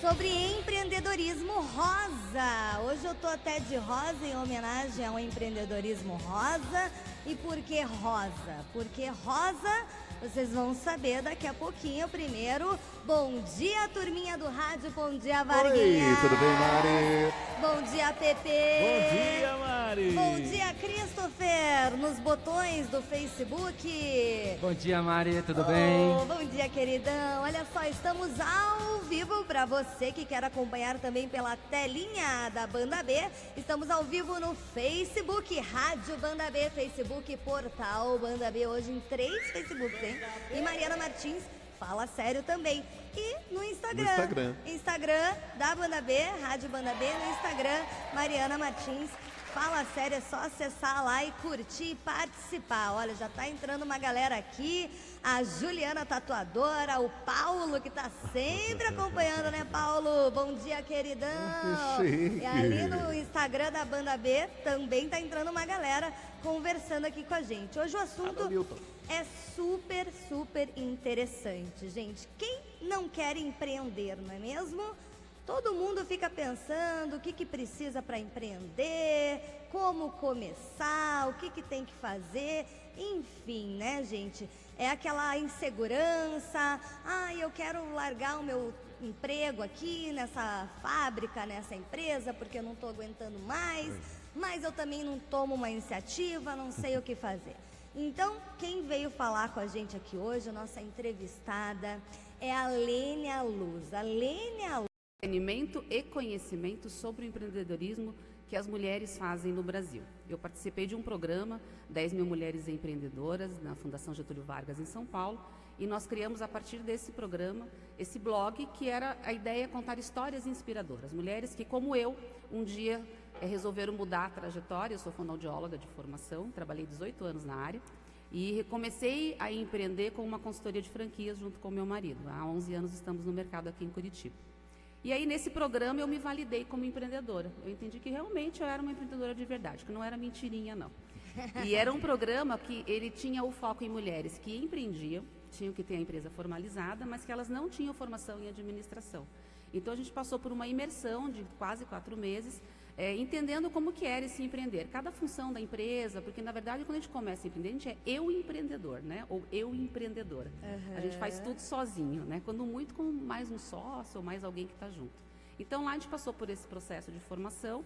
sobre empreendedorismo rosa. Hoje eu tô até de rosa em homenagem ao empreendedorismo rosa. E por que rosa? Porque rosa, vocês vão saber daqui a pouquinho. Primeiro, bom dia, turminha do rádio. Bom dia, Varguinha. Oi, tudo bem, Mari? Bom dia, Pepe. Bom dia, Mari. Bom dia, Christopher, nos botões do Facebook. Bom dia, Mari, tudo bem? Bom dia, queridão. Olha só, estamos ao vivo para você que quer acompanhar também pela telinha da Banda B. Estamos ao vivo no Facebook, Rádio Banda B, Facebook, Portal Banda B, hoje em 3 Facebooks, hein? E Mariana Martins Fala Sério também. E no Instagram. Instagram da Banda B, Rádio Banda B, no Instagram, Mariana Martins Fala Sério. É só acessar lá e curtir e participar. Olha, já tá entrando uma galera aqui. A Juliana Tatuadora, o Paulo, que tá sempre acompanhando, né, Paulo? Bom dia, queridão. Chique. E ali no Instagram da Banda B também tá entrando uma galera conversando aqui com a gente. Hoje o assunto é super, super interessante, gente. Quem não quer empreender, não é mesmo? Todo mundo fica pensando o que precisa para empreender, como começar, o que tem que fazer, enfim, né, gente? É aquela insegurança, eu quero largar o meu emprego aqui nessa fábrica, nessa empresa, porque eu não estou aguentando mais, mas eu também não tomo uma iniciativa, não sei o que fazer. Então, quem veio falar com a gente aqui hoje, a nossa entrevistada, é a Lênia Luz. A Lênia Luz. Entretenimento e conhecimento sobre o empreendedorismo que as mulheres fazem no Brasil. Eu participei de um programa, 10 mil mulheres empreendedoras, na Fundação Getúlio Vargas, em São Paulo, e nós criamos, a partir desse programa, esse blog, que era a ideia contar histórias inspiradoras. Mulheres que, como eu, um dia resolveram mudar a trajetória. Eu sou fonoaudióloga de formação, trabalhei 18 anos na área, e comecei a empreender com uma consultoria de franquias junto com o meu marido. Há 11 anos estamos no mercado aqui em Curitiba. E aí, nesse programa, eu me validei como empreendedora. Eu entendi que realmente eu era uma empreendedora de verdade, que não era mentirinha, não. E era um programa que ele tinha o foco em mulheres que empreendiam, tinham que ter a empresa formalizada, mas que elas não tinham formação em administração. Então, a gente passou por uma imersão de quase 4 meses, entendendo como que era esse empreender. Cada função da empresa, porque, na verdade, quando a gente começa a empreender, a gente é eu empreendedor, né? Ou eu empreendedora. A gente faz tudo sozinho, né? Quando muito com mais um sócio ou mais alguém que está junto. Então, lá a gente passou por esse processo de formação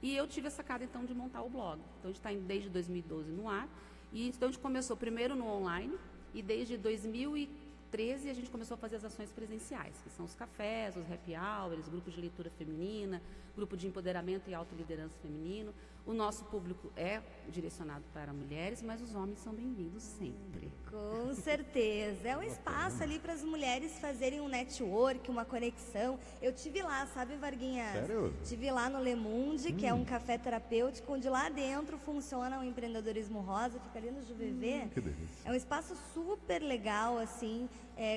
e eu tive a sacada, então, de montar o blog. Então, a gente está desde 2012 no ar. E então, a gente começou primeiro no online e desde 2013 a gente começou a fazer as ações presenciais, que são os cafés, os happy hours, grupos de leitura feminina, grupo de empoderamento e autoliderança feminino. O nosso público é direcionado para mulheres, mas os homens são bem-vindos sempre. Com certeza. É um espaço ali para as mulheres fazerem um network, uma conexão. Eu tive lá, sabe, Varguinha? Sério? Tive lá no Le Monde, que é um café terapêutico, onde lá dentro funciona o empreendedorismo rosa, fica ali no Juvevê. Que delícia. É um espaço super legal, assim.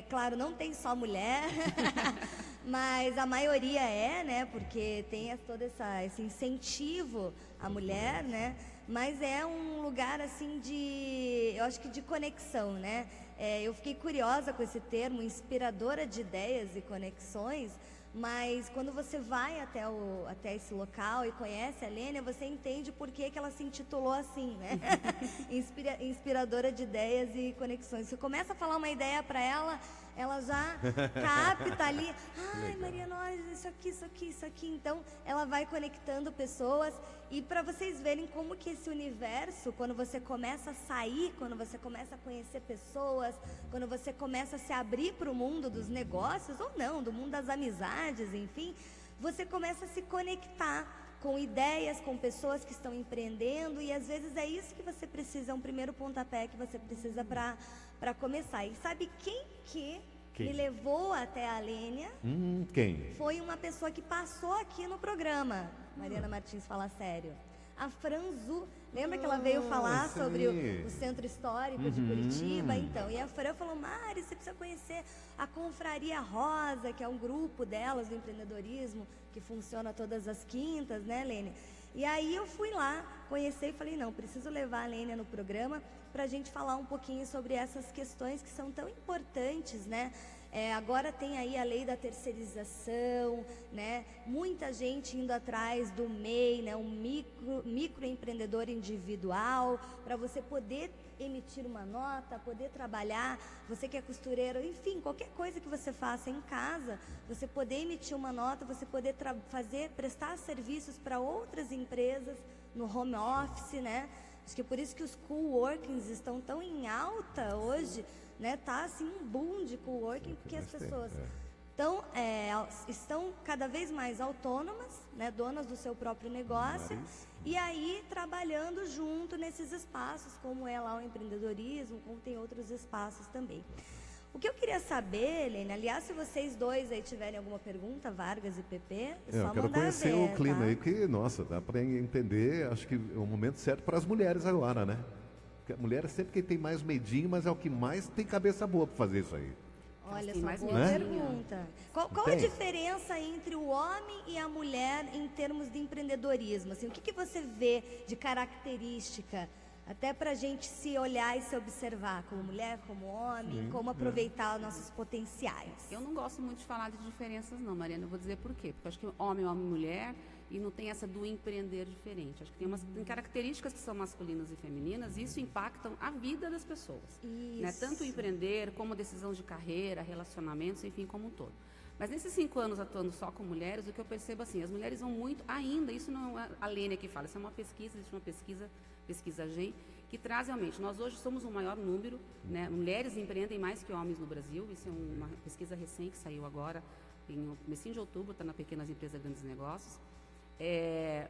Claro, não tem só mulher, mas a maioria né? Porque tem todo esse incentivo à mulher, né? Mas é um lugar, assim, eu acho que de conexão, né? Eu fiquei curiosa com esse termo, inspiradora de ideias e conexões, mas quando você vai até esse local e conhece a Lênia, você entende por que ela se intitulou assim, né? Inspiradora de ideias e conexões. Você começa a falar uma ideia para ela já capta ali. Ai, Mariana, olha, isso aqui. Então, ela vai conectando pessoas. E para vocês verem como que esse universo, quando você começa a sair, quando você começa a conhecer pessoas, quando você começa a se abrir para o mundo dos negócios, ou não, do mundo das amizades, enfim, você começa a se conectar com ideias, com pessoas que estão empreendendo, e às vezes é isso que você precisa, é um primeiro pontapé que você precisa para começar. E sabe quem me levou até a Lênia? Quem? Foi uma pessoa que passou aqui no programa. Mariana Martins Fala Sério. A Franzu, lembra que ela veio falar sim. sobre o Centro Histórico de Curitiba? Então, e a Fran falou, Mari, você precisa conhecer a Confraria Rosa, que é um grupo delas do empreendedorismo, que funciona todas as quintas, né, Lênia? E aí eu fui lá, conhecer e falei, não, preciso levar a Lênia no programa para a gente falar um pouquinho sobre essas questões que são tão importantes, né? Agora tem aí a lei da terceirização, né? Muita gente indo atrás do MEI, né? Um microempreendedor individual, para você poder emitir uma nota, poder trabalhar, você que é costureiro, enfim, qualquer coisa que você faça em casa, você poder emitir uma nota, você poder prestar serviços para outras empresas no home office, né? Acho que é por isso que os coworkings estão tão em alta hoje, né? Tá assim um boom de coworking, porque as pessoas estão cada vez mais autônomas, né? Donas do seu próprio negócio, e aí trabalhando junto nesses espaços, como é lá o empreendedorismo, como tem outros espaços também. O que eu queria saber, Helene, aliás, se vocês dois aí tiverem alguma pergunta, Vargas e PP, é só Eu quero mandar conhecer ver, o clima tá? aí, que, nossa, dá para entender, acho que é o momento certo para as mulheres agora, né? Porque a mulher é sempre quem tem mais medinho, mas é o que mais tem cabeça boa para fazer isso aí. Olha, tem só mais boa né? pergunta. Qual a Tem. diferença entre o homem e a mulher em termos de empreendedorismo? Assim, o que você vê de característica, até para a gente se olhar e se observar, como mulher, como homem, como aproveitar os nossos potenciais? Eu não gosto muito de falar de diferenças não, Mariana, eu vou dizer por quê. Porque eu acho que homem, mulher, e não tem essa do empreender diferente. Acho que tem características que são masculinas e femininas, e isso impactam a vida das pessoas. Né? Tanto o empreender, como decisão de carreira, relacionamentos, enfim, como um todo. Mas nesses 5 anos atuando só com mulheres, o que eu percebo assim, as mulheres vão muito, ainda, isso não é a Lênia que fala, isso é uma pesquisa, existe uma pesquisa GEM, que traz realmente, nós hoje somos um maior número, né? Mulheres empreendem mais que homens no Brasil, isso é uma pesquisa recente que saiu agora, em comecinho de outubro, está na Pequenas Empresas Grandes Negócios.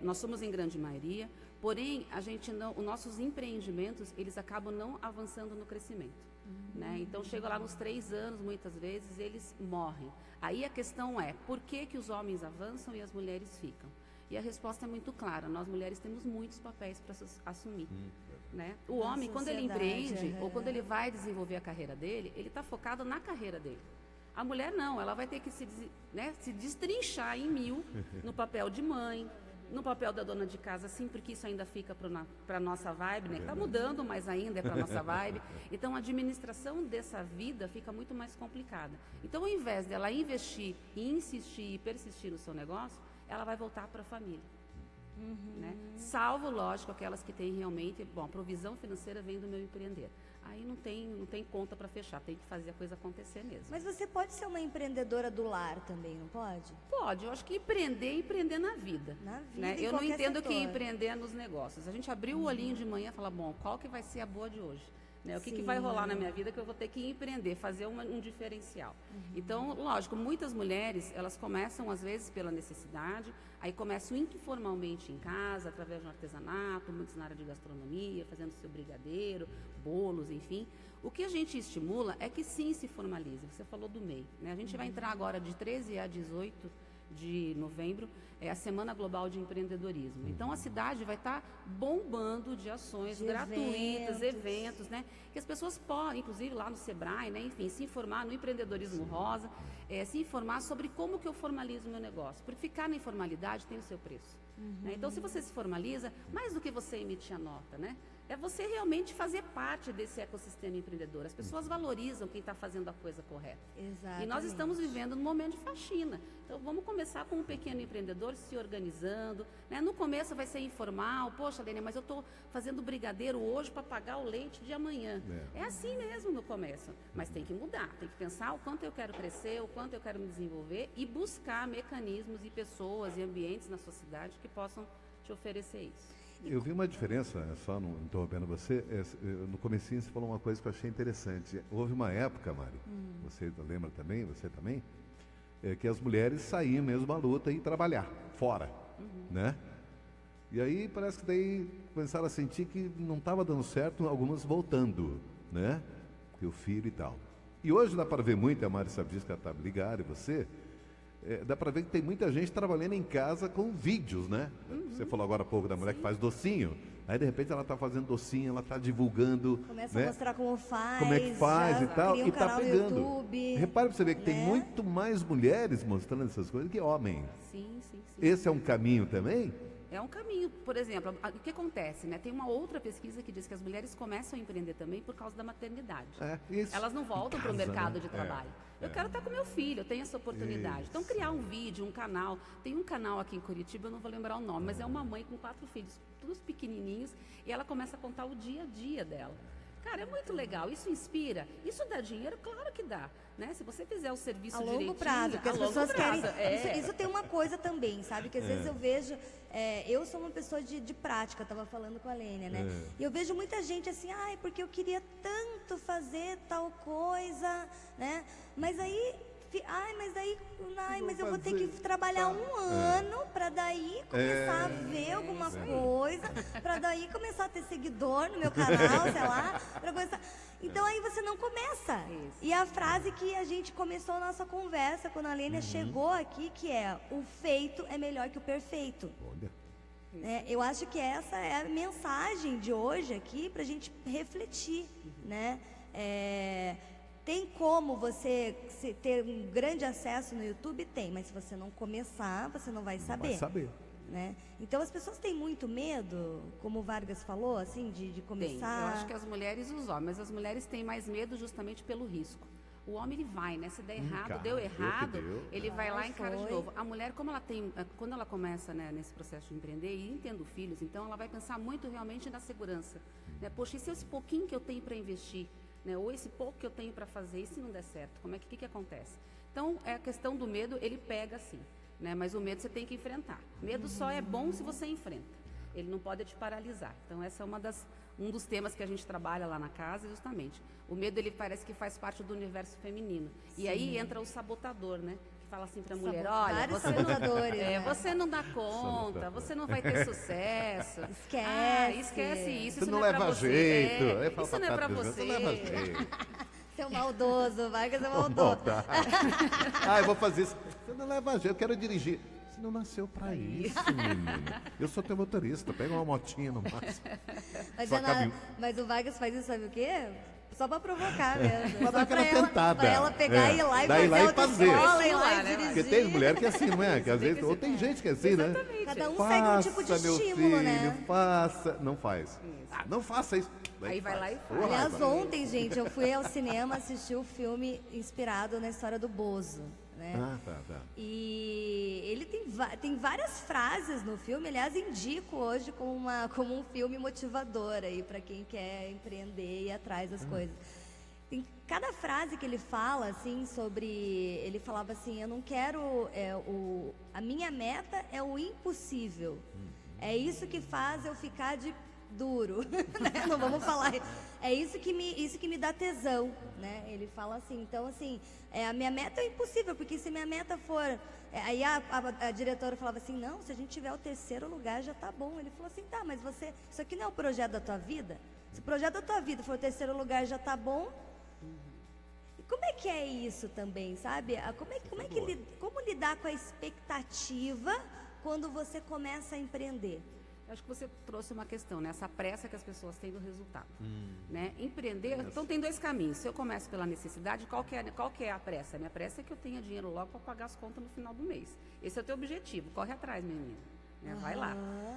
Nós somos em grande maioria, porém, os nossos empreendimentos, eles acabam não avançando no crescimento. Né? Então, chega lá nos 3 anos, muitas vezes, eles morrem. Aí a questão é, por que os homens avançam e as mulheres ficam? E a resposta é muito clara, nós mulheres temos muitos papéis para assumir. Né? O homem, quando ele empreende, ou quando ele vai desenvolver a carreira dele, ele está focado na carreira dele. A mulher não, ela vai ter que se destrinchar em 1000 no papel de mãe, no papel da dona de casa, sim, porque isso ainda fica para a nossa vibe, né? Está mudando, mas ainda é para a nossa vibe. Então, a administração dessa vida fica muito mais complicada. Então, ao invés dela investir, insistir e persistir no seu negócio, ela vai voltar para a família. Né? Salvo, lógico, aquelas que têm realmente, a provisão financeira vem do meu empreender. Aí não tem conta para fechar, tem que fazer a coisa acontecer mesmo. Mas você pode ser uma empreendedora do lar também, não pode? Pode, eu acho que empreender na vida. Na vida, né? em Eu não qualquer entendo que setor. empreender nos negócios. A gente abriu o olhinho de manhã e fala, bom, qual que vai ser a boa de hoje? Né? O que vai rolar na minha vida que eu vou ter que empreender, fazer um diferencial. Então, lógico, muitas mulheres, elas começam às vezes pela necessidade, aí começam informalmente em casa, através de um artesanato, muitos na área de gastronomia, fazendo seu brigadeiro, bolos, enfim. O que a gente estimula é que sim se formalize. Você falou do MEI. Né? A gente vai entrar agora de 13 a 18 de novembro, é a Semana Global de Empreendedorismo. Então, a cidade vai estar bombando de ações gratuitas, eventos, né? Que as pessoas podem, inclusive lá no Sebrae, né? Enfim, se informar no empreendedorismo rosa, se informar sobre como que eu formalizo o meu negócio. Porque ficar na informalidade tem o seu preço. Né? Então, se você se formaliza, mais do que você emitir a nota, né? É você realmente fazer parte desse ecossistema empreendedor. As pessoas valorizam quem está fazendo a coisa correta. Exatamente. E nós estamos vivendo num momento de faxina. Então, vamos começar com um pequeno empreendedor se organizando. Né? No começo vai ser informal. Poxa, Lênia, mas eu estou fazendo brigadeiro hoje para pagar o leite de amanhã. É assim mesmo no começo. Mas tem que mudar. Tem que pensar o quanto eu quero crescer, o quanto eu quero me desenvolver e buscar mecanismos e pessoas e ambientes na sociedade que possam te oferecer isso. Eu vi uma diferença, só não interrompendo você, no comecinho você falou uma coisa que eu achei interessante. Houve uma época, Mari, você lembra também, você também, que as mulheres saíam mesmo à luta e trabalhar fora, né? E aí parece que daí começaram a sentir que não estava dando certo, algumas voltando, né? Porque o filho e tal. E hoje dá para ver muito, a Mari sabe disso, que ela está ligada, e você... dá para ver que tem muita gente trabalhando em casa com vídeos, né? Você falou agora há pouco da mulher que faz docinho. Aí, de repente, ela está fazendo docinho, ela está divulgando. Começa a mostrar como faz. Como é que faz e tal. Cria um E está canal no pegando. YouTube, Repare para você ver que tem né? muito mais mulheres mostrando essas coisas que homens. Sim. Esse é um caminho também? É um caminho. Por exemplo, o que acontece, né? Tem uma outra pesquisa que diz que as mulheres começam a empreender também por causa da maternidade. Isso. Elas não voltam para o Casa, mercado né? de trabalho. Eu quero estar com meu filho, eu tenho essa oportunidade. Então, criar um vídeo, um canal. Tem um canal aqui em Curitiba, eu não vou lembrar o nome, mas é uma mãe com 4 filhos, todos pequenininhos, e ela começa a contar o dia a dia dela. Cara, é muito legal. Isso inspira. Isso dá dinheiro? Claro que dá. Né? Se você fizer o serviço A direitinho... longo prazo, porque a as longo pessoas prazo, querem... Isso tem uma coisa também, sabe? Que às vezes eu vejo... eu sou uma pessoa de prática, eu estava falando com a Lênia, né? E eu vejo muita gente assim, ai, porque eu queria tanto fazer tal coisa, né? Mas aí... mas eu vou ter que trabalhar um ano para daí começar a ver alguma coisa, para daí começar a ter seguidor no meu canal, sei lá, para começar... Então aí você não começa. Isso. E a frase que a gente começou a nossa conversa quando a Lênia chegou aqui, que é: o feito é melhor que o perfeito. Olha. Eu acho que essa é a mensagem de hoje aqui para a gente refletir, né? Tem como você ter um grande acesso no YouTube? Tem, mas se você não começar, você não vai saber. Vai saber. Né? Então as pessoas têm muito medo, como o Vargas falou, assim, de começar. Eu acho que as mulheres e os homens, mas as mulheres têm mais medo justamente pelo risco. O homem, ele vai, né? Se der errado, deu errado, ele vai lá e encara de novo. A mulher, como ela tem, quando ela começa, né, nesse processo de empreender e tendo filhos, então ela vai pensar muito realmente na segurança. Né? Poxa, e se esse pouquinho que eu tenho para investir, né, ou esse pouco que eu tenho para fazer, e se não der certo, como é que acontece? Então, a questão do medo, ele pega sim, né, mas o medo você tem que enfrentar. Medo só é bom se você enfrenta, ele não pode te paralisar. Então, essa é um dos temas que a gente trabalha lá na casa, justamente. O medo, ele parece que faz parte do universo feminino. Sim. E aí entra o sabotador, né? Que fala assim para a mulher, olha, você não dá conta, você não vai ter sucesso. Esquece isso, você isso não é leva para você. jeito. Isso não é para você. Você não leva jeito. Seu maldoso, Vargas é maldoso. Eu vou fazer isso. Você não leva jeito, eu quero dirigir. Você não nasceu pra isso, menino. Eu sou teu motorista, pega uma motinha no máximo. Mas o Vargas faz isso, sabe o quê? Só pra provocar mesmo. Pra dar aquela tentada. Pra ela pegar e ir lá e fazer autoescola, ir lá e dirigir. Porque tem mulher que é assim, não é? Que às vezes, ou tem gente que é assim, né? Cada um segue um tipo de estímulo, né? Faça, não faz. Não faça isso. Aí vai lá e faz. Aliás, ontem, gente, eu fui ao cinema assistir o filme inspirado na história do Bozo. Né? Tá. E ele tem várias frases no filme, aliás, indico hoje como um filme motivador aí para quem quer empreender e ir atrás das coisas. Tem cada frase que ele fala, assim, ele falava assim, eu não quero, a minha meta é o impossível, é isso que faz eu ficar de duro, né? Não vamos falar, é isso que me dá tesão, né? Ele fala assim, então assim, a minha meta é impossível, porque se minha meta for, aí a diretora falava assim, não, se a gente tiver o 3º lugar já tá bom. Ele falou assim, tá, mas isso aqui não é o projeto da tua vida? Se o projeto da tua vida for o 3º lugar já tá bom? E como é que é isso também, sabe? Como lidar com a expectativa quando você começa a empreender? Acho que você trouxe uma questão, né? Essa pressa que as pessoas têm do resultado. Né? Empreender, então tem 2 caminhos. Se eu começo pela necessidade, qual que é a pressa? A minha pressa é que eu tenha dinheiro logo para pagar as contas no final do mês. Esse é o teu objetivo. Corre atrás, menina. Né? Vai lá.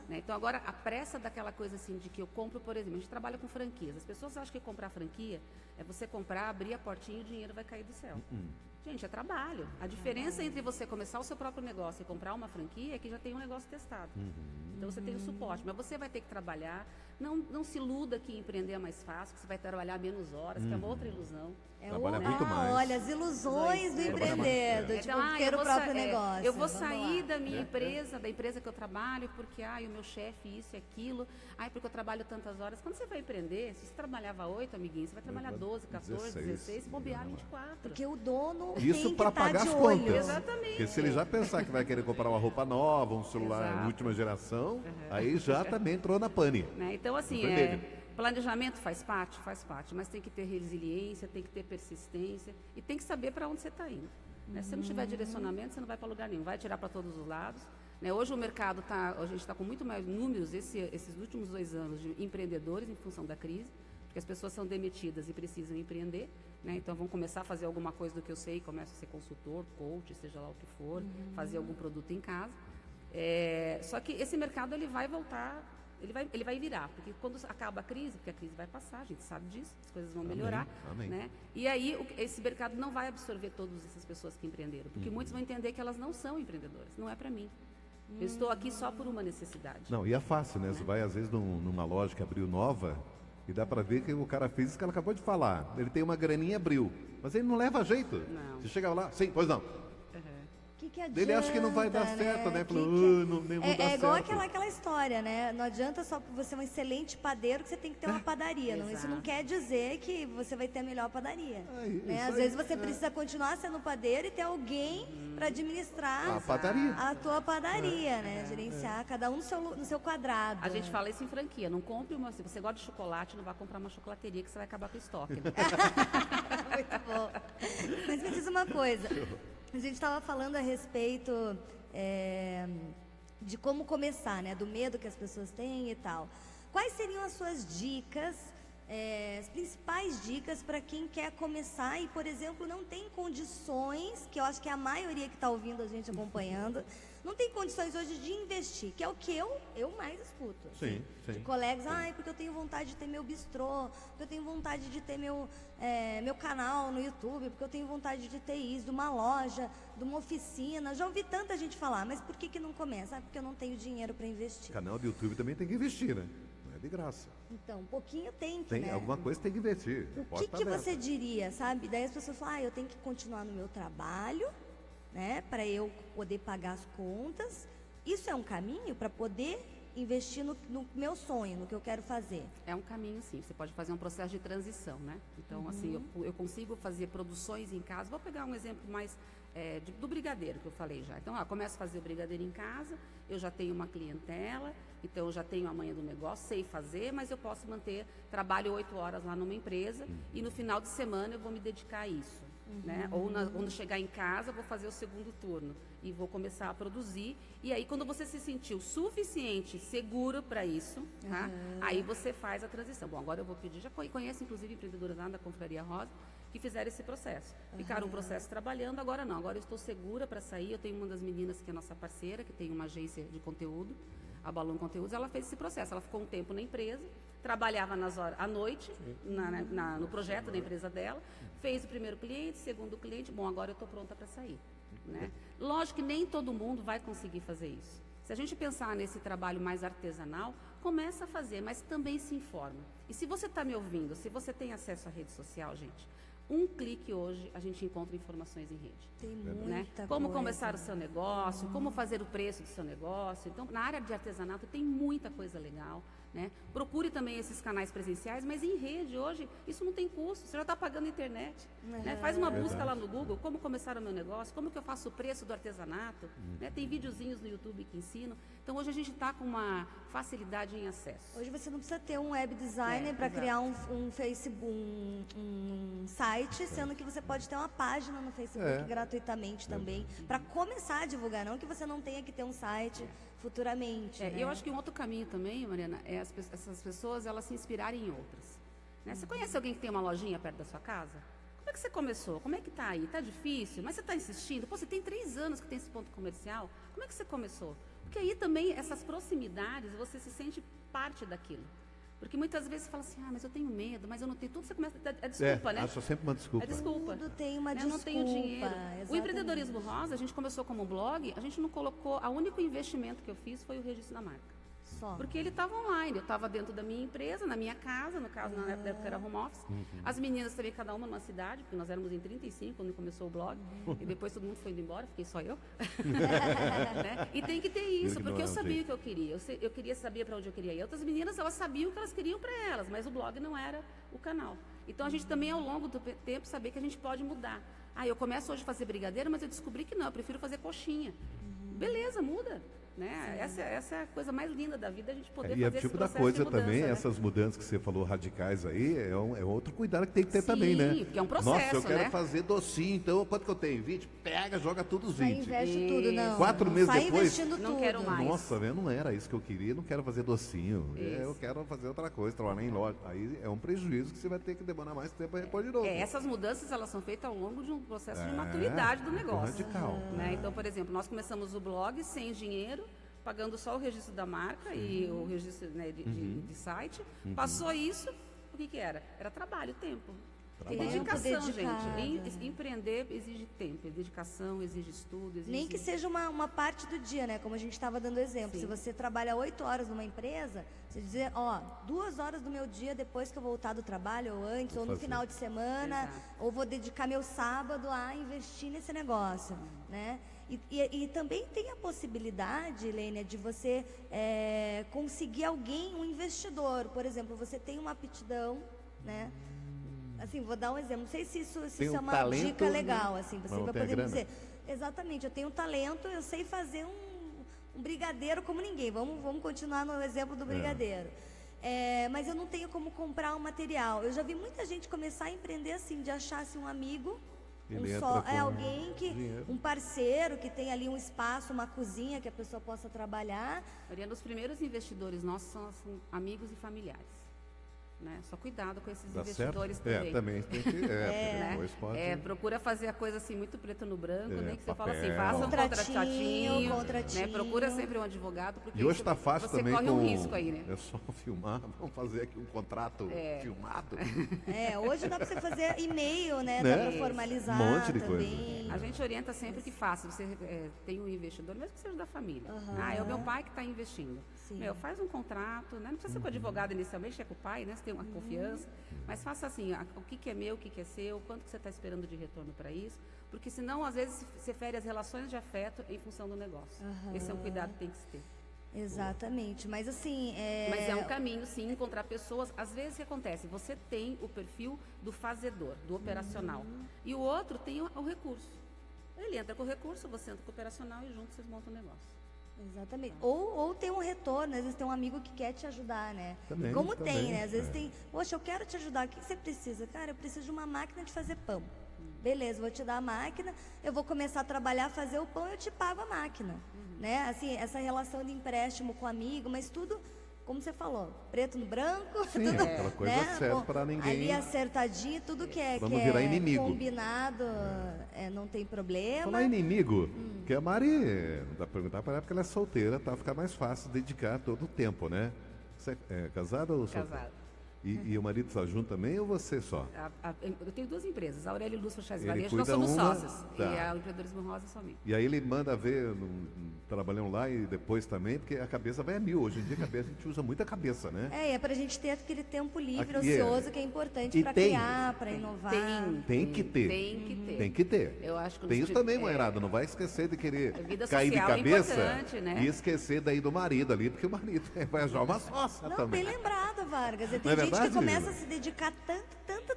Né? Então, agora, a pressa daquela coisa assim, de que eu compro, por exemplo, a gente trabalha com franquias. As pessoas acham que comprar franquia é você comprar, abrir a portinha e o dinheiro vai cair do céu. Gente, é trabalho. A diferença entre você começar o seu próprio negócio e comprar uma franquia é que já tem um negócio testado. Então você tem o suporte, mas você vai ter que trabalhar. Não se iluda que empreender é mais fácil, que você vai trabalhar menos horas, que é uma outra ilusão. Trabalha muito mais. Olha, as ilusões do empreender, do tipo, ter o próprio negócio. Eu vou sair da minha empresa, da empresa que eu trabalho, porque o meu chefe isso e aquilo, porque eu trabalho tantas horas. Quando você vai empreender, se você trabalhava 8, amiguinho, você vai trabalhar 12, 14, 16, se bobear 24. Porque o dono isso tem que para pagar de as olho. contas. Exatamente. Porque se ele já pensar que vai querer comprar uma roupa nova, um celular última geração, aí já também entrou na pane. Né? Então, assim, planejamento faz parte, mas tem que ter resiliência, tem que ter persistência e tem que saber para onde você está indo. Né? Se você não tiver direcionamento, você não vai para lugar nenhum, vai tirar para todos os lados. Né? Hoje o mercado a gente está com muito mais números esses últimos 2 anos de empreendedores em função da crise, porque as pessoas são demitidas e precisam empreender, né? Então vão começar a fazer alguma coisa do que eu sei, começa a ser consultor, coach, seja lá o que for, fazer algum produto em casa. Só que esse mercado ele vai voltar, ele vai virar, porque quando acaba a crise, porque a crise vai passar, a gente sabe disso, as coisas vão melhorar, amém. né? E aí esse mercado não vai absorver todas essas pessoas que empreenderam, porque muitos vão entender que elas não são empreendedoras, não é para mim. Eu estou aqui só por uma necessidade. Não, e é fácil, né? Você vai, às vezes, numa loja que abriu nova e dá pra ver que o cara fez isso que ela acabou de falar. Ele tem uma graninha, abriu. Mas ele não leva jeito. Não. Você chega lá, sim, pois não. Que adianta, Ele acha que não vai dar certo, né? Falou, não vou dar é igual certo. aquela história, né? Não adianta só você ser um excelente padeiro que você tem que ter uma padaria. Não, isso não quer dizer que você vai ter a melhor padaria. Né? Às vezes você precisa continuar sendo padeiro e ter alguém para administrar a padaria. a tua padaria, né? Gerenciar cada um no seu quadrado. A gente fala isso em franquia, não compre uma, se você gosta de chocolate, não vai comprar uma chocolateria que você vai acabar com o estoque. Né? Muito bom. Mas me diz uma coisa. A gente estava falando a respeito de como começar, né? Do medo que as pessoas têm e tal. Quais seriam as suas dicas, as principais dicas para quem quer começar e, por exemplo, não tem condições, que eu acho que é a maioria que está ouvindo a gente acompanhando, não tem condições hoje de investir, que é o que eu mais escuto. Sim, sim. De colegas, porque eu tenho vontade de ter meu bistrô, porque eu tenho vontade de ter meu canal no YouTube, porque eu tenho vontade de ter isso, de uma loja, de uma oficina. Já ouvi tanta gente falar, mas por que não começa? Porque eu não tenho dinheiro para investir. Canal do YouTube também tem que investir, né? Não é de graça. Então, um pouquinho tem que, né? Alguma coisa tem que investir. O que você diria, sabe? Daí as pessoas falam, eu tenho que continuar no meu trabalho, né? Para eu poder pagar as contas. Isso é um caminho para poder investir no meu sonho, no que eu quero fazer? É um caminho, sim. Você pode fazer um processo de transição, né? Então, assim, eu consigo fazer produções em casa. Vou pegar um exemplo mais do brigadeiro que eu falei já. Então, começo a fazer o brigadeiro em casa, eu já tenho uma clientela, então eu já tenho a manha do negócio, sei fazer, mas eu posso trabalho 8 horas lá numa empresa e no final de semana eu vou me dedicar a isso. Né? Ou quando chegar em casa, vou fazer o segundo turno e vou começar a produzir. E aí, quando você se sentiu suficiente, seguro para isso, tá? Aí você faz a transição. Bom, agora eu vou pedir, já conheço inclusive empreendedoras lá da Confraria Rosa que fizeram esse processo. Ficaram um processo trabalhando, agora não. Agora eu estou segura para sair. Eu tenho uma das meninas que é nossa parceira, que tem uma agência de conteúdo, a Balloon Conteúdos, ela fez esse processo. Ela ficou um tempo na empresa, trabalhava à noite, no projeto da empresa dela, fez o primeiro cliente, segundo cliente, bom, agora eu estou pronta para sair. Né? Lógico que nem todo mundo vai conseguir fazer isso. Se a gente pensar nesse trabalho mais artesanal, começa a fazer, mas também se informa. E se você está me ouvindo, se você tem acesso à rede social, gente, um clique hoje a gente encontra informações em rede. Tem muita Como coisa. começar o seu negócio, como fazer o preço do seu negócio. Então, na área de artesanato tem muita coisa legal. Né? Procure também esses canais presenciais, mas em rede hoje isso não tem custo, você já está pagando a internet. Né? Faz uma busca lá no Google, como começar o meu negócio, como que eu faço o preço do artesanato. Né? Tem videozinhos no YouTube que ensinam. Então hoje a gente está com uma facilidade em acesso. Hoje você não precisa ter um web designer para criar um Facebook, um site, sendo que você pode ter uma página no Facebook gratuitamente também, para começar a divulgar, não que você não tenha que ter um site futuramente. Né? Eu acho que um outro caminho também, Mariana, é essas pessoas elas se inspirarem em outras. Né? Você conhece alguém que tem uma lojinha perto da sua casa? Como é que você começou? Como é que está aí? Está difícil? Mas você está insistindo? Pô, você tem 3 anos que tem esse ponto comercial. Como é que você começou? Porque aí também essas proximidades, você se sente parte daquilo. Porque muitas vezes você fala assim, mas eu tenho medo, mas eu não tenho tudo, você começa a desculpa, né? Acho sempre uma desculpa. É desculpa. Tudo tem uma Eu não tenho dinheiro. Exatamente. O Empreendedorismo Rosa, a gente começou como blog, a gente não colocou, o único investimento que eu fiz foi o registro da marca. Só. Porque ele estava online, eu estava dentro da minha empresa, na minha casa, no caso, na época era home office. As meninas também, cada uma numa cidade, porque nós éramos em 35 quando começou o blog, e depois todo mundo foi indo embora, fiquei só eu. Né? E tem que ter isso, porque eu sabia o que eu queria, eu queria saber para onde eu queria ir. Outras meninas, elas sabiam o que elas queriam para elas, mas o blog não era o canal. Então a gente também, ao longo do tempo, saber que a gente pode mudar. Eu começo hoje a fazer brigadeiro, mas eu descobri que não, eu prefiro fazer coxinha. Beleza, muda. Né? Essa é a coisa mais linda da vida, a gente poder fazer e é tipo esse da processo coisa de mudança, também, né? essas mudanças que você falou radicais aí, é outro cuidado que tem que ter Sim, também, né? porque é um processo, Nossa, eu quero né? fazer docinho, então quanto que eu tenho? 20? Pega, joga tudo os Vai 20. investe tudo, não. 4 meses Sai depois, investindo não tudo. quero mais. Nossa, não era isso que eu queria, não quero fazer docinho. Isso. Eu quero fazer outra coisa, trabalhar em loja. Aí é um prejuízo que você vai ter que demorar mais tempo para repor de novo. Essas mudanças, elas são feitas ao longo de um processo de maturidade do negócio. Radical. Né? Então, por exemplo, nós começamos o blog sem dinheiro, pagando só o registro da marca e o registro, né, de site. Passou isso, o que era? Era trabalho, tempo. E dedicação, gente. Empreender exige tempo, dedicação, exige estudo. Nem que seja uma parte do dia, né? Como a gente estava dando exemplo. Sim. Se você trabalha 8 horas numa empresa, você dizer, 2 horas do meu dia depois que eu voltar do trabalho, ou antes, ou no final de semana, ou vou dedicar meu sábado a investir nesse negócio, né? E também tem a possibilidade, Lênia, de você conseguir alguém, um investidor. Por exemplo, você tem uma aptidão, né? Assim, vou dar um exemplo. Não sei se isso é uma talento, dica legal, assim, você vai poder grana. dizer. Exatamente, eu tenho talento, eu sei fazer um brigadeiro como ninguém. Vamos continuar no exemplo do brigadeiro. Mas eu não tenho como comprar o material. Eu já vi muita gente começar a empreender assim, de achar assim, um amigo, alguém um parceiro que tem ali um espaço, uma cozinha que a pessoa possa trabalhar. Mariana, os primeiros investidores nossos são amigos e familiares. Né? Só cuidado com esses investidores também. Também tem que... depois pode... procura fazer a coisa assim muito preto no branco, nem que você fala assim, papel. faça um Contratinho. né? Procura sempre um advogado, porque E hoje está fácil você também corre um risco aí, né? É só filmar, vamos fazer aqui um contrato filmado. Hoje dá para você fazer e-mail, né? Né? Dá para formalizar Um monte de também. A gente orienta sempre que faça. Você tem um investidor, mesmo que seja da família. É o meu pai que está investindo. Sim. Faz um contrato, né? Não precisa ser com o advogado inicialmente, é com o pai, né? Você tem uma confiança. Mas faça assim, o que é meu, o que é seu, quanto que você está esperando de retorno para isso. Porque senão, às vezes, você fere as relações de afeto em função do negócio. Esse é um cuidado que tem que se ter. Exatamente, mas assim... Mas é um caminho, sim, encontrar pessoas. Às vezes, o que acontece? Você tem o perfil do fazedor, do operacional. E o outro tem o recurso. Ele entra com o recurso, você entra com o operacional e juntos vocês montam o negócio. Exatamente. Ou tem um retorno, às vezes tem um amigo que quer te ajudar, né? Também, Como também, tem, né? Às vezes tem, poxa, eu quero te ajudar, o que você precisa? Cara, eu preciso de uma máquina de fazer pão. Beleza, vou te dar a máquina, eu vou começar a trabalhar, fazer o pão, eu te pago a máquina. Né? Assim, essa relação de empréstimo com o amigo, mas tudo, como você falou, preto no branco. Sim, tudo, aquela coisa certa para ninguém... Ali acertadinho, tudo que é, virar inimigo. Combinado, não tem problema. Falar inimigo, que a Mari, não dá pra perguntar para ela porque ela é solteira, tá? Fica mais fácil dedicar todo o tempo, né? Você é casada ou solteira? Casado. E o marido está junto também ou você só? Eu tenho 2 empresas, a Aurélio Luz Fachais Ele Varejo, nós cuida somos uma, sócios. tá. E a Empreendedorismo Rosa é só minha. E aí ele manda ver, trabalhando lá e depois também, porque a cabeça vai a mil. Hoje em dia a gente usa muita cabeça, né? É pra gente ter aquele tempo livre, Aqui ocioso, que é importante E para tem. criar, para inovar. Tem que ter. Tem que ter. Tem que ter. Eu acho que Tem isso também, mulherada. Não vai esquecer de querer A vida cair de social é cabeça importante, né? e esquecer daí do marido ali, porque o marido vai ajudar uma sócia Não, também. bem lembrado, Vargas. Tem Não é gente verdade? que começa a se dedicar tanto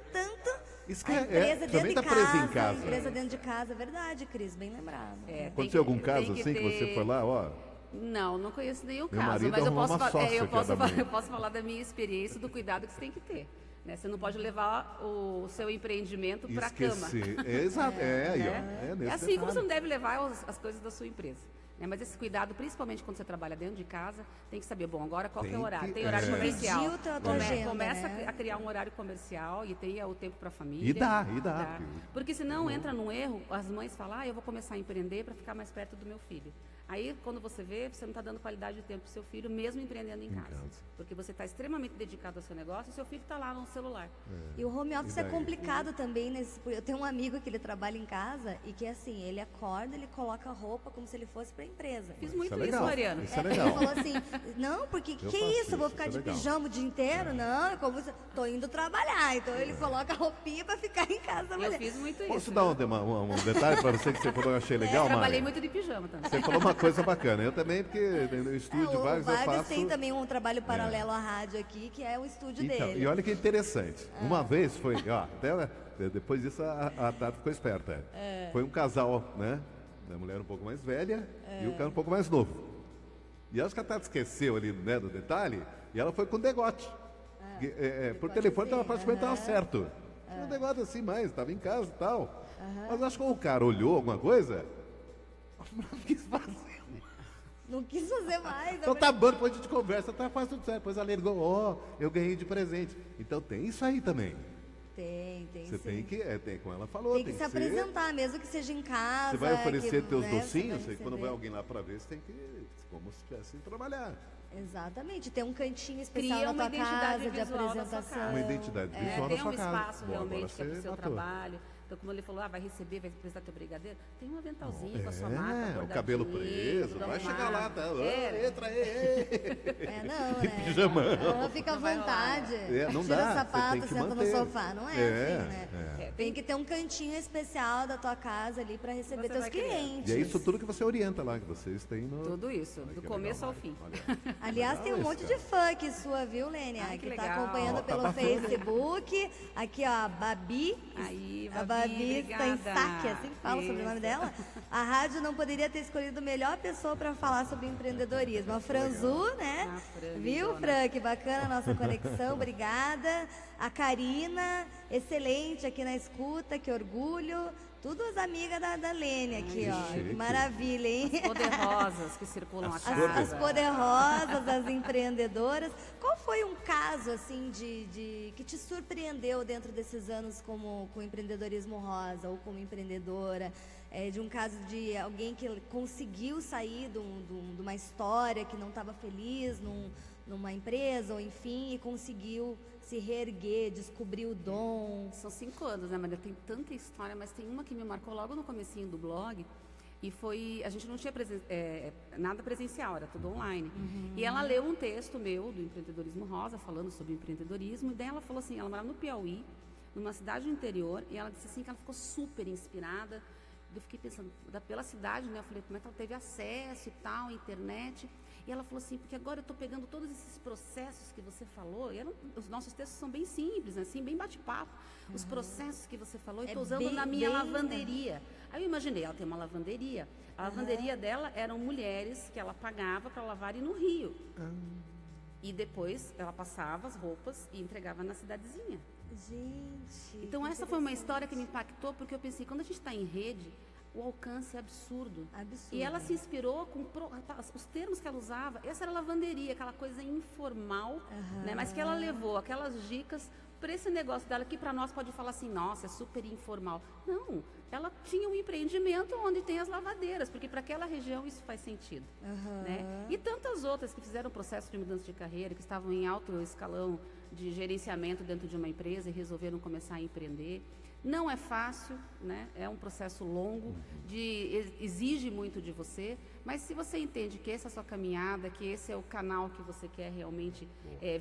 Isso que a empresa dentro também de está preso em casa, casa. a empresa dentro de casa, é verdade, Cris, bem lembrado. Aconteceu algum caso assim que você foi lá, ó? Não conheço nenhum Meu caso, marido mas arrumou uma sócia eu posso falar da minha experiência, do cuidado que você tem que ter. Né? Você não pode levar o seu empreendimento para a cama. Exato, aí, ó. É assim como você não deve levar as coisas da sua empresa. Mas esse cuidado, principalmente quando você trabalha dentro de casa, tem que saber, bom, agora qual que é o horário? Tem horário comercial. Dividir a tua agenda, Começa né? a criar um horário comercial e tenha o tempo para a família. E dá. Porque senão entra num erro, as mães falam, eu vou começar a empreender para ficar mais perto do meu filho. Aí, quando você vê, você não está dando qualidade de tempo para o seu filho, mesmo empreendendo em casa. Porque você está extremamente dedicado ao seu negócio e seu filho está lá no celular. E o home office é complicado também. Eu tenho um amigo que ele trabalha em casa e que assim, ele acorda, ele coloca a roupa como se ele fosse para a empresa. Fiz muito é isso, legal. Mariana. Isso é Ele legal. falou assim, não, porque que faço isso? Eu vou isso, ficar isso é de legal. pijama o dia inteiro? Não, tô indo trabalhar. Então ele coloca a roupinha para ficar em casa. Eu fiz muito isso. Posso dar um detalhe para você que você falou, eu achei legal, Trabalhei Mari? muito de pijama também. Você falou uma coisa bacana. Eu também, porque no estúdio O Vargas eu Vargas faço... tem também um trabalho paralelo à rádio aqui, que é o estúdio Então, dele. e olha que interessante. Uma vez foi, até depois disso a Tati ficou esperta. Foi um casal, né? A mulher um pouco mais velha e o cara um pouco mais novo. E acho que a Tati esqueceu ali, né, do detalhe, e ela foi com degote. Por telefone ela praticamente estava certo. Tinha um degote assim mais, estava em casa e tal. Mas acho que o cara olhou alguma coisa, não quis fazer. Não quis fazer mais. Então tá bom, depois a gente conversa, tá quase tudo certo. Depois ela ligou, eu ganhei de presente. Então tem isso aí também. Tem Você sim. tem que, como ela falou, Tem que se apresentar, mesmo que seja em casa. Você vai oferecer que, teus né, docinhos, você vai quando vai receber. alguém lá para ver, você tem que, como se estivesse trabalhar. Exatamente, ter um cantinho especial Cria na uma tua identidade casa, de visual da sua apresentação. casa. Uma identidade visual Tem na sua um casa. espaço Bom, agora realmente que é pro você seu matou. trabalho. Então, como ele falou, vai receber, vai apresentar teu brigadeiro, tem um aventalzinho com a sua É, marca, o cabelo preso, tudo vai chegar lá, arrumado. tá? Ô, É. entra aí. Não, né? Pijamão. Ela fica à Não vai rolar. vontade. Não Tira dá, o sapato, você tem que senta no manter. sofá. Não é assim, né? Tem que ter um cantinho especial da tua casa ali para receber Você teus vai criando. clientes. E é isso tudo que você orienta lá, que vocês têm no... Tudo isso, Olha do que começo legal, ao fim. Olha. Aliás, tem um Legal monte isso, de fã aqui sua, viu, Lênia? Ai, que Que tá legal. acompanhando Ó, tá pelo bacana. Facebook. Aqui, ó, a Babi. Aí, A Babi, Babi obrigada. Stansac, assim que fala sobre o nome Isso. dela. A rádio não poderia ter escolhido a melhor pessoa para falar sobre empreendedorismo. A Franzu, né? A Fran, Viu, lindona. Fran? Que bacana a nossa conexão, obrigada. A Karina, excelente aqui na escuta, que orgulho. Tudo as amigas da Lênia aqui, que ó. chique. Que maravilha, hein? Poderosas que circulam a As casa. As poderosas, as empreendedoras. Qual foi um caso, assim, que te surpreendeu dentro desses anos com o empreendedorismo rosa ou como empreendedora? De um caso de alguém que conseguiu sair de uma história que não estava feliz numa empresa, ou enfim, e conseguiu se reerguer, descobrir o dom. São 5 anos, né, Maria? Tem tanta história, mas tem uma que me marcou logo no comecinho do blog. E foi, a gente não tinha nada presencial, era tudo online. E ela leu um texto meu do Empreendedorismo Rosa, falando sobre empreendedorismo. E daí ela falou assim, ela morava no Piauí, numa cidade do interior. E ela disse assim que ela ficou super inspirada. Eu fiquei pensando, pela cidade, né? Eu falei, como é que ela teve acesso e tal, internet? E ela falou assim, porque agora eu estou pegando todos esses processos que você falou, e os nossos textos são bem simples, né, assim, bem bate-papo. Os processos que você falou, eu estou usando na minha lavanderia. Aí eu imaginei, ela tem uma lavanderia. A lavanderia dela eram mulheres que ela pagava para lavarem no rio. E depois ela passava as roupas e entregava na cidadezinha. Gente. Então essa foi uma história que me impactou, porque eu pensei, quando a gente está em rede, o alcance é absurdo. Absurdo. E ela se inspirou com os termos que ela usava. Essa era lavanderia, aquela coisa informal, né? Mas que ela levou aquelas dicas para esse negócio dela, que para nós pode falar assim, nossa, é super informal. Não, ela tinha um empreendimento onde tem as lavadeiras, porque para aquela região isso faz sentido. Né? E tantas outras que fizeram processo de mudança de carreira, que estavam em alto escalão de gerenciamento dentro de uma empresa e resolveram começar a empreender. Não é fácil, né? É um processo longo, exige muito de você, mas se você entende que essa é a sua caminhada, que esse é o canal que você quer realmente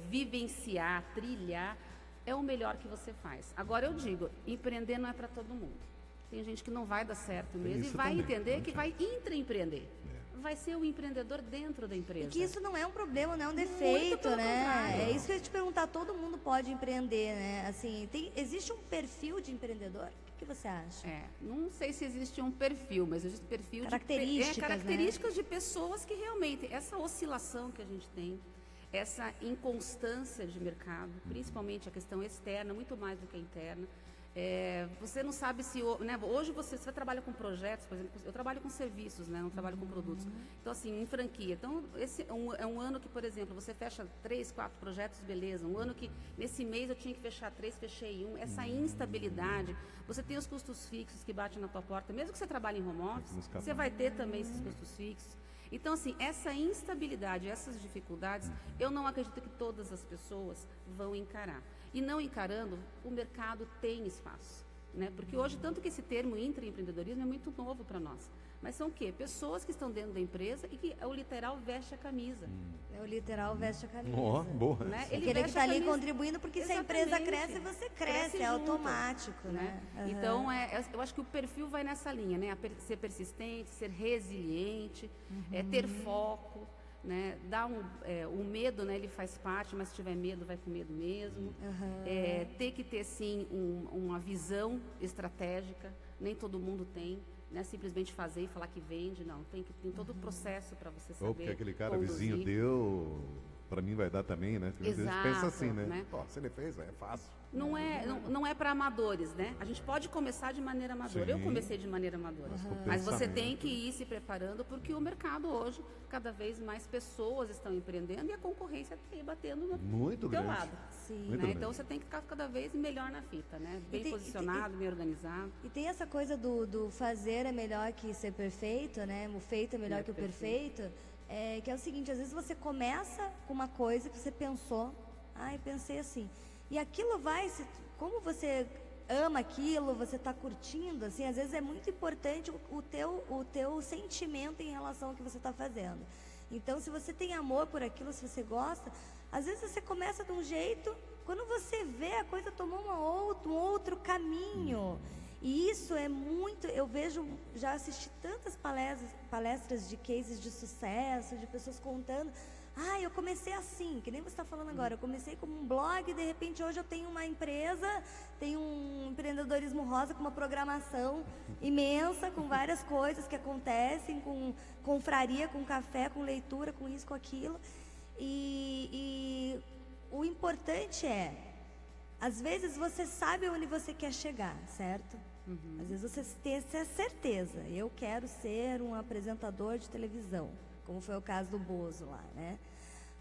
vivenciar, trilhar, é o melhor que você faz. Agora eu digo, empreender não é para todo mundo. Tem gente que não vai dar certo mesmo e vai entender que vai intraempreender. Vai ser o empreendedor dentro da empresa. E que isso não é um problema, não é um defeito, pelo né? contrário. É isso que eu ia te perguntar, todo mundo pode empreender, né? Assim, existe um perfil de empreendedor? O que você acha? Não sei se existe um perfil, mas existe perfil Características, características de pessoas que realmente, essa oscilação que a gente tem, essa inconstância de mercado, principalmente a questão externa, muito mais do que a interna. Você não sabe se... Né, hoje você trabalha com projetos, por exemplo, eu trabalho com serviços, né, não trabalho com produtos. Então, assim, em franquia. Então, esse é um ano que, por exemplo, você fecha 3, 4 projetos, beleza. Um ano que, nesse mês, eu tinha que fechar 3, fechei 1. Essa instabilidade. Você tem os custos fixos que batem na tua porta. Mesmo que você trabalhe em home office, você vai ter também esses custos fixos. Então, assim, essa instabilidade, essas dificuldades, eu não acredito que todas as pessoas vão encarar. E não encarando, o mercado tem espaço, né? Porque hoje, tanto que esse termo intraempreendedorismo é muito novo para nós. Mas são o quê? Pessoas que estão dentro da empresa e que o literal veste a camisa. É o literal veste a camisa. Boa. Né? Aquele que veste está a ali camisa. contribuindo, porque se a empresa Exatamente. cresce, você cresce, é junto, automático, né? Então, eu acho que o perfil vai nessa linha, né? Ser persistente, ser resiliente, ter foco, né? O medo, né? Ele faz parte, mas se tiver medo, vai com medo mesmo. Ter que ter, sim, uma visão estratégica, nem todo mundo tem. Não é simplesmente fazer e falar que vende, não. Tem todo o processo para você saber Ou porque aquele cara conduzir. vizinho deu, para mim vai dar também, né? Porque às vezes Exato, pensa assim, né? né? Pô, se ele fez, é fácil. Não é para amadores, né? A gente pode começar de maneira amadora. Sim. Eu comecei de maneira amadora. com Mas você pensamento. tem que ir se preparando, porque o mercado hoje, cada vez mais pessoas estão empreendendo e a concorrência está aí batendo no Muito teu grande. lado. Sim. Muito Né? grande. Então você tem que ficar cada vez melhor na fita, né? Bem tem- posicionado, bem organizado. E tem essa coisa do fazer é melhor que ser perfeito, né? O feito é melhor que o perfeito. Que é o seguinte, às vezes você começa com uma coisa que você pensou, pensei assim. E aquilo como você ama aquilo, você está curtindo, assim, às vezes é muito importante o teu sentimento em relação ao que você está fazendo. Então, se você tem amor por aquilo, se você gosta, às vezes você começa de um jeito, quando você vê, a coisa tomou um outro caminho. E isso é muito, eu vejo, já assisti tantas palestras de cases de sucesso, de pessoas contando, eu comecei assim, que nem você está falando agora, eu comecei como um blog, de repente hoje eu tenho uma empresa, tenho um empreendedorismo rosa com uma programação imensa, com várias coisas que acontecem, com confraria, com café, com leitura, com isso, com aquilo. E o importante às vezes você sabe onde você quer chegar, certo? Às vezes você tem essa certeza. Eu quero ser um apresentador de televisão, como foi o caso do Bozo lá, né?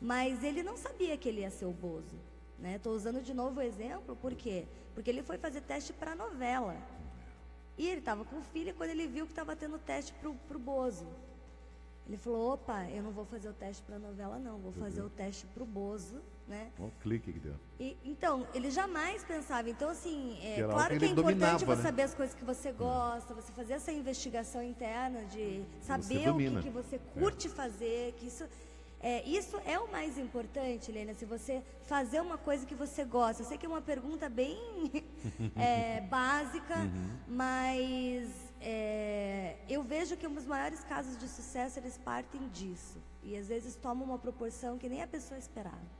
Mas ele não sabia que ele ia ser o Bozo, né? Estou usando de novo o exemplo, por quê? Porque ele foi fazer teste para novela. E ele estava com o filho, quando ele viu que estava tendo teste para o Bozo. Ele falou, opa, eu não vou fazer o teste para novela não, vou fazer o teste para o Bozo, né? Olha o clique que deu. Então, ele jamais pensava. Então, assim, era claro algo que é ele importante dominava, você né? saber as coisas que você gosta, você fazer essa investigação interna de saber o domina. que você curte fazer, que isso é o mais importante, Helena, se você fazer uma coisa que você gosta. Eu sei que é uma pergunta bem básica, mas eu vejo que os maiores casos de sucesso, eles partem disso. E às vezes tomam uma proporção que nem a pessoa esperava.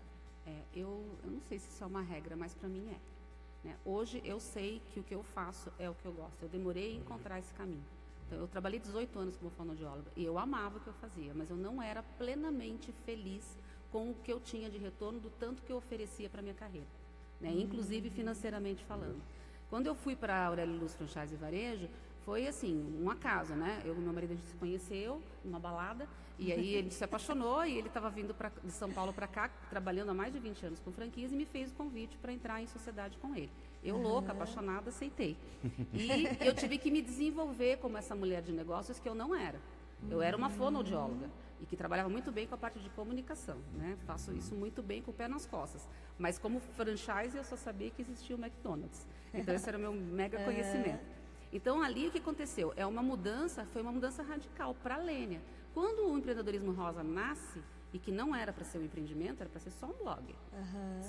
Eu não sei se isso é uma regra, mas para mim é. Né? Hoje eu sei que o que eu faço é o que eu gosto. Eu demorei a encontrar esse caminho. Então, eu trabalhei 18 anos como fonoaudióloga e eu amava o que eu fazia, mas eu não era plenamente feliz com o que eu tinha de retorno do tanto que eu oferecia para a minha carreira, né? Inclusive financeiramente falando. Quando eu fui para a Aurélio Luz Franchise e Varejo, foi assim, um acaso, né? Eu e meu marido, a gente se conheceu numa balada, e aí ele se apaixonou e ele estava vindo de São Paulo para cá, trabalhando há mais de 20 anos com franquias, e me fez o convite para entrar em sociedade com ele. Eu, louca, apaixonada, aceitei. E eu tive que me desenvolver como essa mulher de negócios que eu não era. Eu era uma fonoaudióloga e que trabalhava muito bem com a parte de comunicação, né? Faço isso muito bem com o pé nas costas. Mas como franchise, eu só sabia que existia o McDonald's. Então, esse era o meu mega conhecimento. Então, ali o que aconteceu? Foi uma mudança radical para a Lênia. Quando o empreendedorismo rosa nasce, e que não era para ser um empreendimento, era para ser só um blog.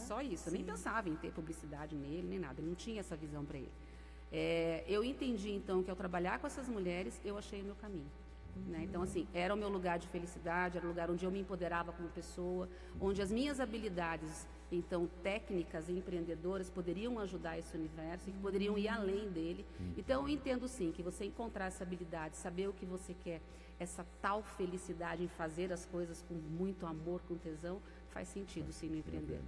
Só isso. Eu nem pensava em ter publicidade nele, nem nada. Eu não tinha essa visão para ele. Eu entendi, então, que ao trabalhar com essas mulheres, eu achei o meu caminho. Né? Então, assim, era o meu lugar de felicidade, era o lugar onde eu me empoderava como pessoa, onde as minhas habilidades, então, técnicas e empreendedoras poderiam ajudar esse universo e que poderiam ir além dele. Então, eu entendo, sim, que você encontrar essa habilidade, saber o que você quer, essa tal felicidade em fazer as coisas com muito amor, com tesão, faz sentido, sim, no empreender.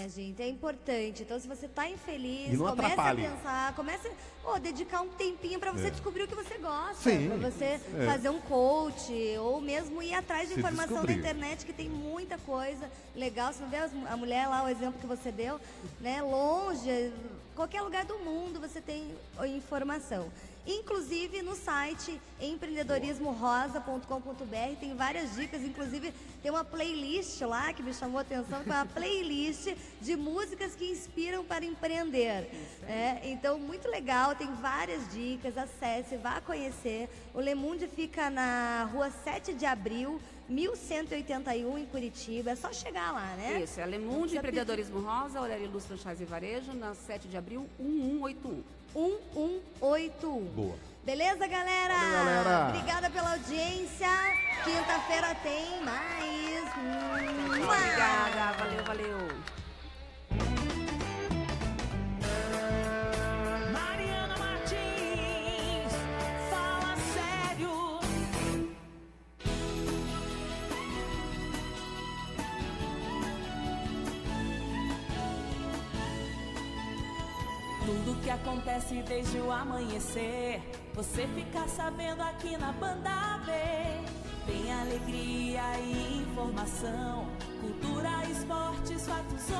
Gente, é importante. Então, se você está infeliz, E não comece atrapalhe. a pensar, comece a dedicar um tempinho para você descobrir o que você gosta, Sim. para você fazer um coach, ou mesmo ir atrás de Se informação descobrir. da internet, que tem muita coisa legal. Você não vê a mulher lá, o exemplo que você deu, né? Longe, qualquer lugar do mundo você tem informação. Inclusive no site empreendedorismorosa.com.br tem várias dicas, inclusive tem uma playlist lá que me chamou a atenção, que é uma playlist de músicas que inspiram para empreender. Então, muito legal, tem várias dicas, acesse, vá conhecer. O Le Monde fica na rua 7 de abril, 1181 em Curitiba, é só chegar lá, né? Isso, é Le Monde Empreendedorismo Rosa, Aurélio Luz Franchise e Varejo, na 7 de abril, 1181. 1181. Boa. Beleza, galera? Valeu, galera. Obrigada pela audiência. Quinta-feira tem mais. Obrigada, valeu. Mariana Martins, fala sério. que acontece desde o amanhecer. Você fica sabendo aqui na Banda B. Tem alegria e informação, cultura, esportes, fatos.